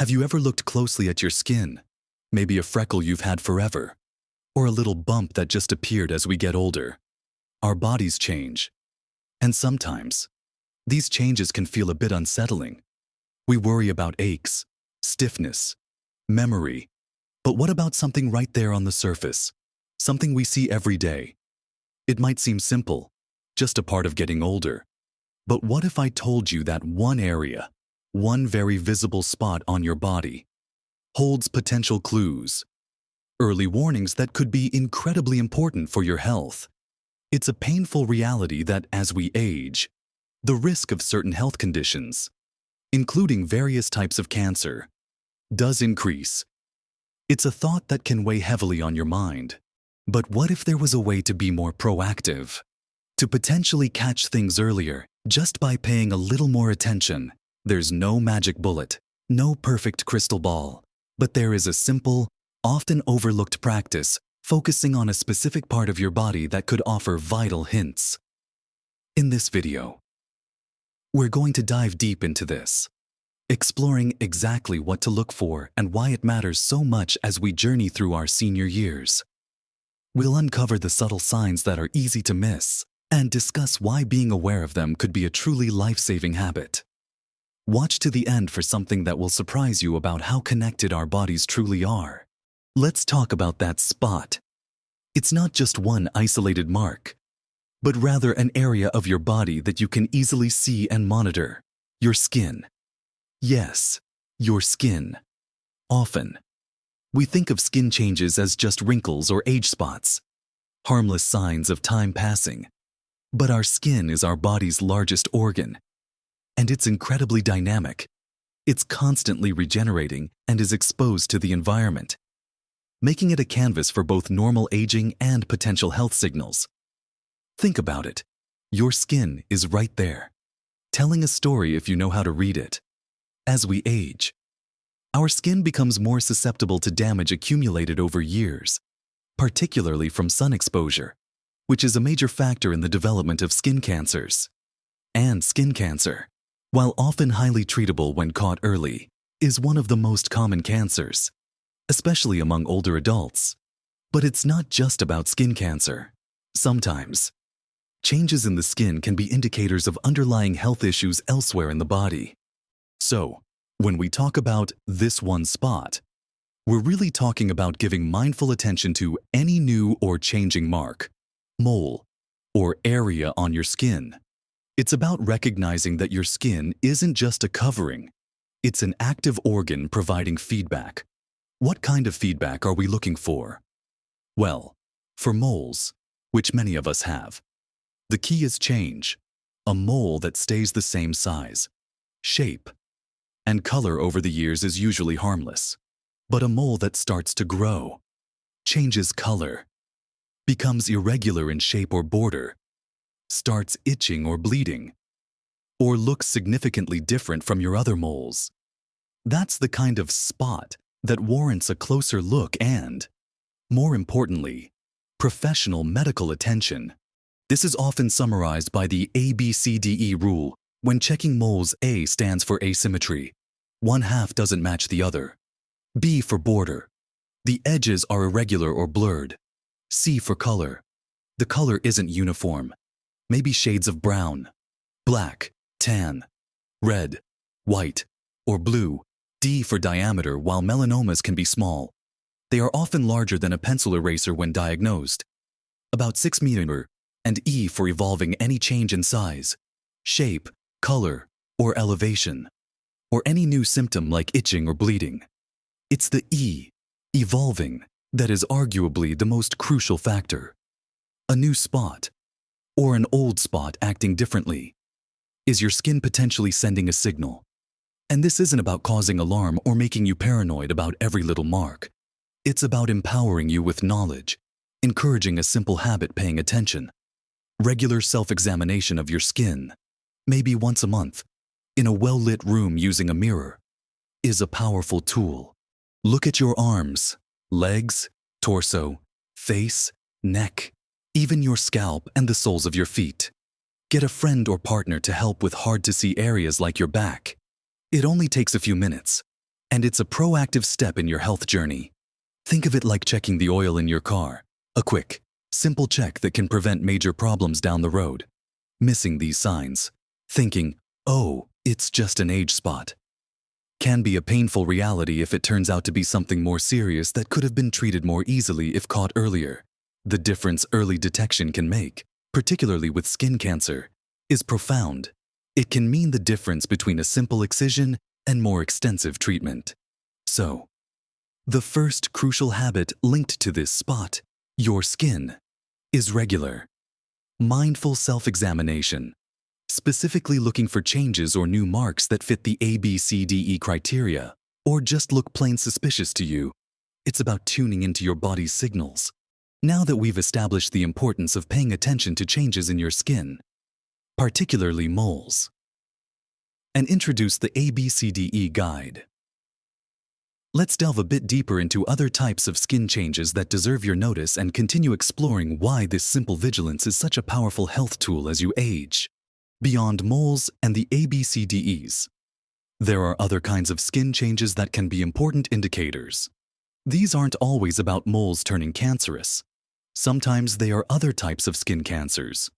Have you ever looked closely at your skin? Maybe a freckle you've had forever, or a little bump that just appeared as we get older. Our bodies change, and sometimes these changes can feel a bit unsettling. We worry about aches, stiffness, memory. But what about something right there on the surface? Something we see every day. It might seem simple, just a part of getting older. But what if I told you that one area, one very visible spot on your body, holds potential clues, early warnings that could be incredibly important for your health? It's a painful reality that as we age, the risk of certain health conditions, including various types of cancer, does increase. It's a thought that can weigh heavily on your mind. But what if there was a way to be more proactive? To potentially catch things earlier just by paying a little more attention? There's no magic bullet, no perfect crystal ball, but there is a simple, often overlooked practice focusing on a specific part of your body that could offer vital hints. In this video, we're going to dive deep into this, exploring exactly what to look for and why it matters so much as we journey through our senior years. We'll uncover the subtle signs that are easy to miss and discuss why being aware of them could be a truly life-saving habit. Watch to the end for something that will surprise you about how connected our bodies truly are. Let's talk about that spot. It's not just one isolated mark, but rather an area of your body that you can easily see and monitor: your skin. Yes, your skin. Often, we think of skin changes as just wrinkles or age spots, harmless signs of time passing. But our skin is our body's largest organ, and it's incredibly dynamic. It's constantly regenerating and is exposed to the environment, making it a canvas for both normal aging and potential health signals. Think about it. Your skin is right there, telling a story if you know how to read it. As we age, our skin becomes more susceptible to damage accumulated over years, particularly from sun exposure, which is a major factor in the development of skin cancers. And skin cancer, while often highly treatable when caught early, is one of the most common cancers, especially among older adults. But it's not just about skin cancer. Sometimes, changes in the skin can be indicators of underlying health issues elsewhere in the body. So, when we talk about this one spot, we're really talking about giving mindful attention to any new or changing mark, mole, or area on your skin. It's about recognizing that your skin isn't just a covering. It's an active organ providing feedback. What kind of feedback are we looking for? Well, for moles, which many of us have, the key is change. A mole that stays the same size, shape, and color over the years is usually harmless. But a mole that starts to grow, changes color, becomes irregular in shape or border, starts itching or bleeding, or looks significantly different from your other moles, that's the kind of spot that warrants a closer look and, more importantly, professional medical attention. This is often summarized by the ABCDE rule. When checking moles, A stands for asymmetry. One half doesn't match the other. B for border. The edges are irregular or blurred. C for color. The color isn't uniform. Maybe shades of brown, black, tan, red, white, or blue. D for diameter. While melanomas can be small, they are often larger than a pencil eraser when diagnosed, about 6 mm. And E for evolving. Any change in size, shape, color, or elevation, or any new symptom like itching or bleeding. It's the E, evolving, that is arguably the most crucial factor. A new spot, or an old spot acting differently. Is your skin potentially sending a signal? And this isn't about causing alarm or making you paranoid about every little mark. It's about empowering you with knowledge, encouraging a simple habit: paying attention. Regular self-examination of your skin, maybe once a month, in a well-lit room using a mirror, is a powerful tool. Look at your arms, legs, torso, face, neck, even your scalp and the soles of your feet. Get a friend or partner to help with hard-to-see areas like your back. It only takes a few minutes. And it's a proactive step in your health journey. Think of it like checking the oil in your car, a quick, simple check that can prevent major problems down the road. Missing these signs, thinking, oh, it's just an age spot, can be a painful reality if it turns out to be something more serious that could have been treated more easily if caught earlier. The difference early detection can make, particularly with skin cancer, is profound. It can mean the difference between a simple excision and more extensive treatment. So, the first crucial habit linked to this spot, your skin, is regular, mindful self-examination, specifically looking for changes or new marks that fit the ABCDE criteria, or just look plain suspicious to you. It's about tuning into your body's signals. Now that we've established the importance of paying attention to changes in your skin, particularly moles, and introduce the ABCDE guide, let's delve a bit deeper into other types of skin changes that deserve your notice and continue exploring why this simple vigilance is such a powerful health tool as you age. Beyond moles and the ABCDEs, there are other kinds of skin changes that can be important indicators. These aren't always about moles turning cancerous. Sometimes they are other types of skin cancers,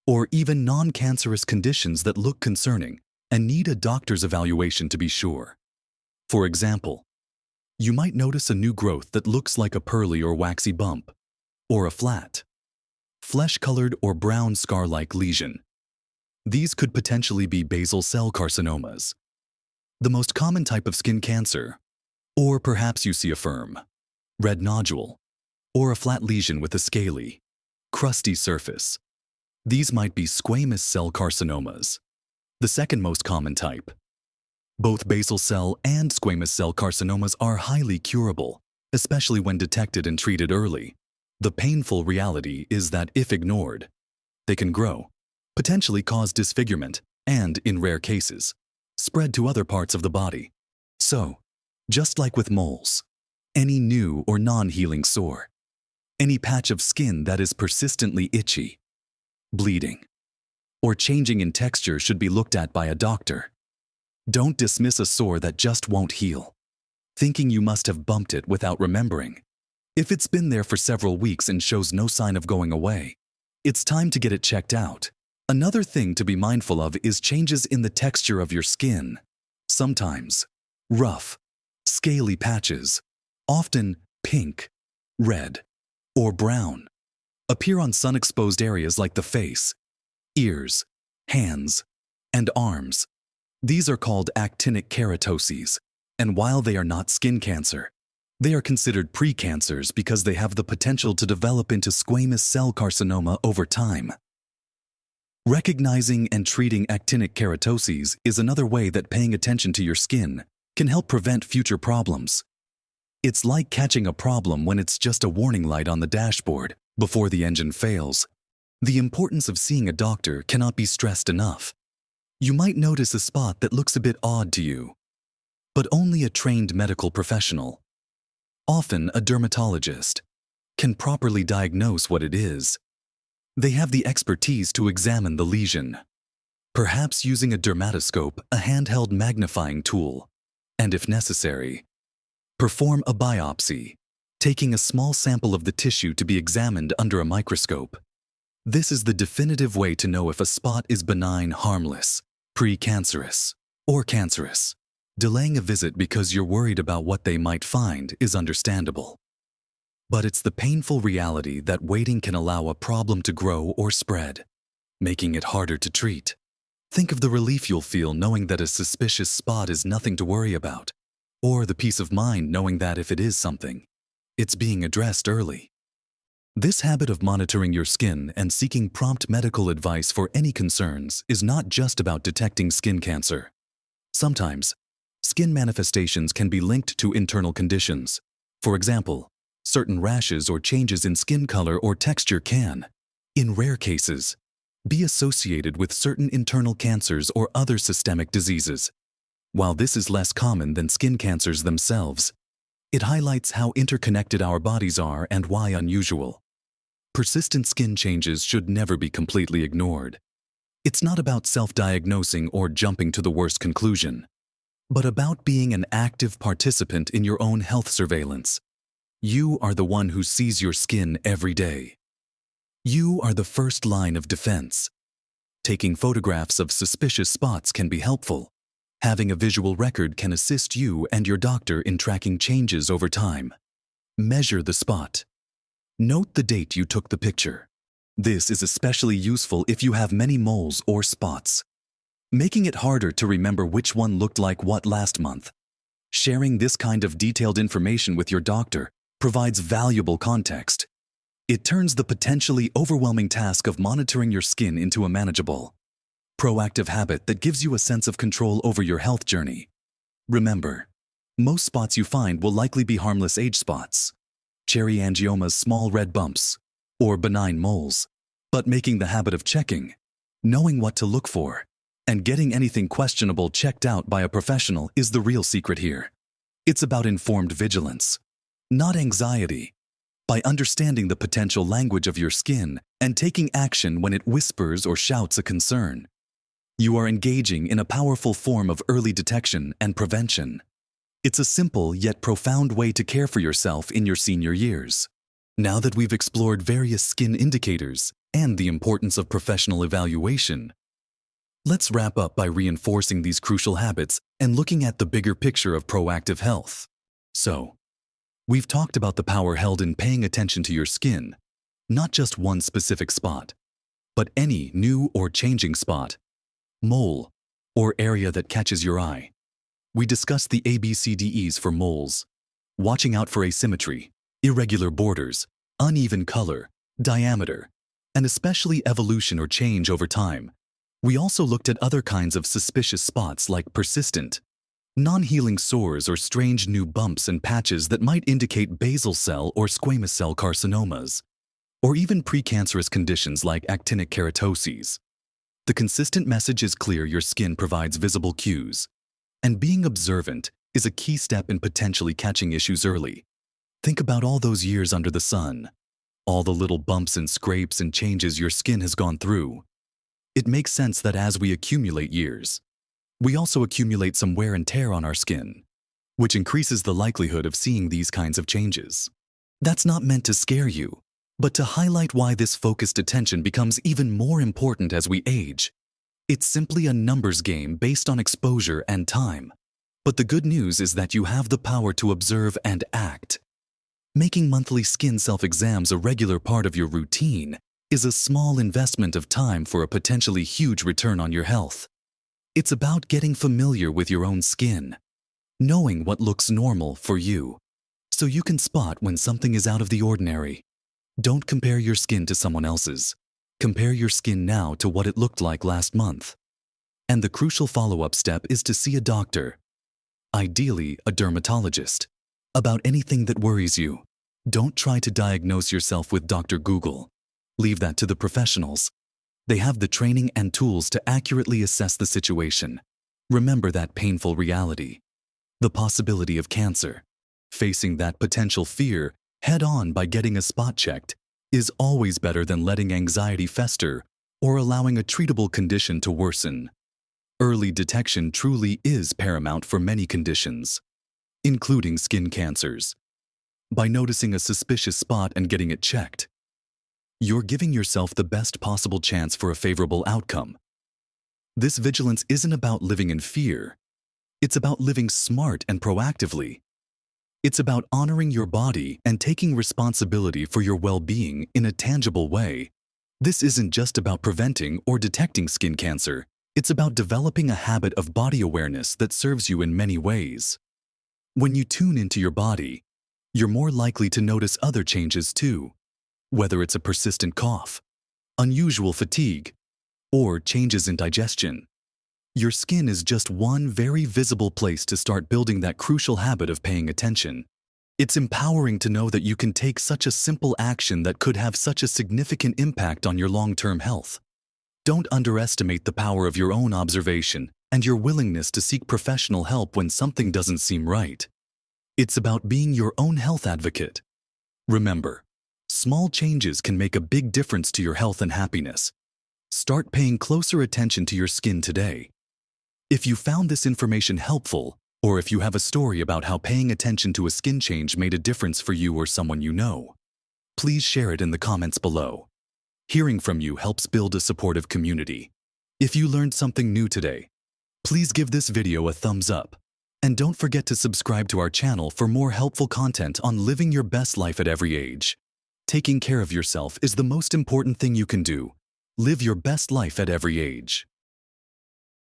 or even non-cancerous conditions that look concerning and need a doctor's evaluation to be sure. For example, you might notice a new growth that looks like a pearly or waxy bump, or a flat, flesh-colored or brown scar-like lesion. These could potentially be basal cell carcinomas, the most common type of skin cancer. Or perhaps you see a firm, red nodule, or a flat lesion with a scaly, crusty surface. These might be squamous cell carcinomas, the second most common type. Both basal cell and squamous cell carcinomas are highly curable, especially when detected and treated early. The painful reality is that if ignored, they can grow, potentially cause disfigurement, and, in rare cases, spread to other parts of the body. So, just like with moles, any new or non-healing sore, any patch of skin that is persistently itchy, bleeding, or changing in texture should be looked at by a doctor. Don't dismiss a sore that just won't heal, thinking you must have bumped it without remembering. If it's been there for several weeks and shows no sign of going away, it's time to get it checked out. Another thing to be mindful of is changes in the texture of your skin. Sometimes, rough, scaly patches, often pink, red, or brown, appear on sun-exposed areas like the face, ears, hands, and arms. These are called actinic keratoses, and while they are not skin cancer, they are considered precancers because they have the potential to develop into squamous cell carcinoma over time. Recognizing and treating actinic keratoses is another way that paying attention to your skin can help prevent future problems. It's like catching a problem when it's just a warning light on the dashboard before the engine fails. The importance of seeing a doctor cannot be stressed enough. You might notice a spot that looks a bit odd to you, but only a trained medical professional, often a dermatologist, can properly diagnose what it is. They have the expertise to examine the lesion, perhaps using a dermatoscope, a handheld magnifying tool, and if necessary, perform a biopsy, taking a small sample of the tissue to be examined under a microscope. This is the definitive way to know if a spot is benign, harmless, precancerous, or cancerous. Delaying a visit because you're worried about what they might find is understandable. But it's the painful reality that waiting can allow a problem to grow or spread, making it harder to treat. Think of the relief you'll feel knowing that a suspicious spot is nothing to worry about, or the peace of mind knowing that if it is something, it's being addressed early. This habit of monitoring your skin and seeking prompt medical advice for any concerns is not just about detecting skin cancer. Sometimes, skin manifestations can be linked to internal conditions. For example, certain rashes or changes in skin color or texture can, in rare cases, be associated with certain internal cancers or other systemic diseases. While this is less common than skin cancers themselves, it highlights how interconnected our bodies are and why unusual. Persistent skin changes should never be completely ignored. It's not about self-diagnosing or jumping to the worst conclusion. but about being an active participant in your own health surveillance. You are the one who sees your skin every day. You are the first line of defense. Taking photographs of suspicious spots can be helpful. Having a visual record can assist you and your doctor in tracking changes over time. Measure the spot. Note the date you took the picture. This is especially useful if you have many moles or spots, making it harder to remember which one looked like what last month. Sharing this kind of detailed information with your doctor provides valuable context. It turns the potentially overwhelming task of monitoring your skin into a manageable, proactive habit that gives you a sense of control over your health journey. Remember, most spots you find will likely be harmless age spots, cherry angiomas, small red bumps, or benign moles. But making the habit of checking, knowing what to look for, and getting anything questionable checked out by a professional is the real secret here. It's about informed vigilance, not anxiety. By understanding the potential language of your skin and taking action when it whispers or shouts a concern, you are engaging in a powerful form of early detection and prevention. It's a simple yet profound way to care for yourself in your senior years. Now that we've explored various skin indicators and the importance of professional evaluation, let's wrap up by reinforcing these crucial habits and looking at the bigger picture of proactive health. So, we've talked about the power held in paying attention to your skin, not just one specific spot, but any new or changing spot, mole, or area that catches your eye. We discussed the ABCDEs for moles, watching out for asymmetry, irregular borders, uneven color, diameter, and especially evolution or change over time. We also looked at other kinds of suspicious spots like persistent, non-healing sores or strange new bumps and patches that might indicate basal cell or squamous cell carcinomas, or even precancerous conditions like actinic keratoses. The consistent message is clear: your skin provides visible cues, and being observant is a key step in potentially catching issues early. Think about all those years under the sun, all the little bumps and scrapes and changes your skin has gone through. It makes sense that as we accumulate years, we also accumulate some wear and tear on our skin, which increases the likelihood of seeing these kinds of changes. That's not meant to scare you, but to highlight why this focused attention becomes even more important as we age. It's simply a numbers game based on exposure and time. But the good news is that you have the power to observe and act. Making monthly skin self-exams a regular part of your routine is a small investment of time for a potentially huge return on your health. It's about getting familiar with your own skin, knowing what looks normal for you, so you can spot when something is out of the ordinary. Don't compare your skin to someone else's. Compare your skin now to what it looked like last month. And the crucial follow-up step is to see a doctor, ideally a dermatologist, about anything that worries you. Don't try to diagnose yourself with Dr. Google. Leave that to the professionals. They have the training and tools to accurately assess the situation. Remember that painful reality, the possibility of cancer. Facing that potential fear head-on by getting a spot checked is always better than letting anxiety fester or allowing a treatable condition to worsen. Early detection truly is paramount for many conditions, including skin cancers. By noticing a suspicious spot and getting it checked, you're giving yourself the best possible chance for a favorable outcome. This vigilance isn't about living in fear. It's about living smart and proactively. It's about honoring your body and taking responsibility for your well-being in a tangible way. This isn't just about preventing or detecting skin cancer. It's about developing a habit of body awareness that serves you in many ways. When you tune into your body, you're more likely to notice other changes too, whether it's a persistent cough, unusual fatigue, or changes in digestion. Your skin is just one very visible place to start building that crucial habit of paying attention. It's empowering to know that you can take such a simple action that could have such a significant impact on your long-term health. Don't underestimate the power of your own observation and your willingness to seek professional help when something doesn't seem right. It's about being your own health advocate. Remember, small changes can make a big difference to your health and happiness. Start paying closer attention to your skin today. If you found this information helpful, Or if you have a story about how paying attention to a skin change made a difference for you or someone you know, please share it in the comments below. Hearing from you helps build a supportive community. If you learned something new today, please give this video a thumbs up. And don't forget to subscribe to our channel for more helpful content on living your best life at every age. Taking care of yourself is the most important thing you can do. Live your best life at every age.